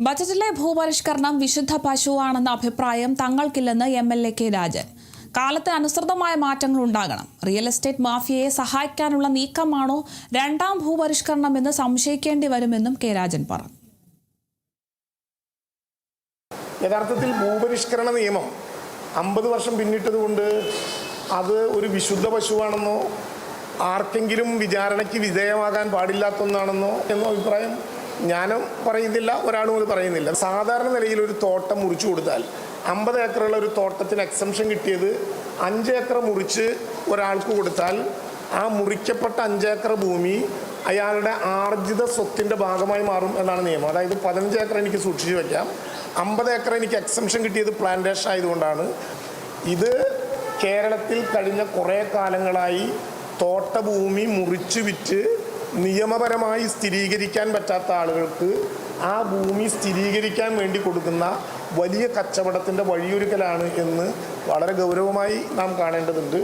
ബജറ്റിലെ ഭൂപരിഷ്കരണം വിശുദ്ധ പശുവാണെന്ന അഭിപ്രായം തങ്ങൾക്കില്ലെന്ന് എം.എൽ.എ. കെ രാജൻ. കാലത്തിന് അനുസൃതമായ മാറ്റങ്ങൾ ഉണ്ടാകണം. റിയൽ എസ്റ്റേറ്റ് മാഫിയയെ സഹായിക്കാനുള്ള നീക്കമാണോ രണ്ടാം ഭൂപരിഷ്കരണമെന്ന് സംശയിക്കേണ്ടി വരുമെന്നും കെ രാജൻ പറഞ്ഞു. യഥാർത്ഥത്തിൽ ഭൂപരിഷ്കരണ നിയമം 50 വർഷം പിന്നിട്ടതുകൊണ്ട് അത് ഒരു വിശുദ്ധ പശുവാണെന്നോ ആർക്കെങ്കിലും വിചാരണയ്ക്ക് വിധേയമാകാൻ പാടില്ലാത്ത ഒന്നാണെന്നോ എന്ന അഭിപ്രായം ഞാനും പറയുന്നില്ല, ഒരാളും അത് പറയുന്നില്ല. സാധാരണ നിലയിൽ ഒരു തോട്ടം മുറിച്ചു കൊടുത്താൽ 50 ഏക്കറുള്ള ഒരു തോട്ടത്തിന് എക്സംഷൻ കിട്ടിയത് 5 ഏക്കർ മുറിച്ച് ഒരാൾക്ക് കൊടുത്താൽ ആ മുറിക്കപ്പെട്ട 5 ഏക്കർ ഭൂമി അയാളുടെ ആർജിത സ്വത്തിൻ്റെ ഭാഗമായി മാറും എന്നാണ് നിയമം. അതായത് 15 ഏക്കർ എനിക്ക് സൂക്ഷിച്ചു വയ്ക്കാം, 50 ഏക്കർ എനിക്ക് എക്സംഷൻ കിട്ടിയത് പ്ലാന്റേഷൻ ആയതുകൊണ്ടാണ്. ഇത് കേരളത്തിൽ കഴിഞ്ഞ കുറേ കാലങ്ങളായി തോട്ടഭൂമി മുറിച്ച് വിറ്റ് നിയമപരമായി സ്ഥിരീകരിക്കാൻ പറ്റാത്ത ആളുകൾക്ക് ആ ഭൂമി സ്ഥിരീകരിക്കാൻ വേണ്ടി കൊടുക്കുന്ന വലിയ കച്ചവടത്തിൻ്റെ വഴിയൊരുക്കലാണ് എന്ന് വളരെ ഗൗരവമായി നാം കാണേണ്ടതുണ്ട്.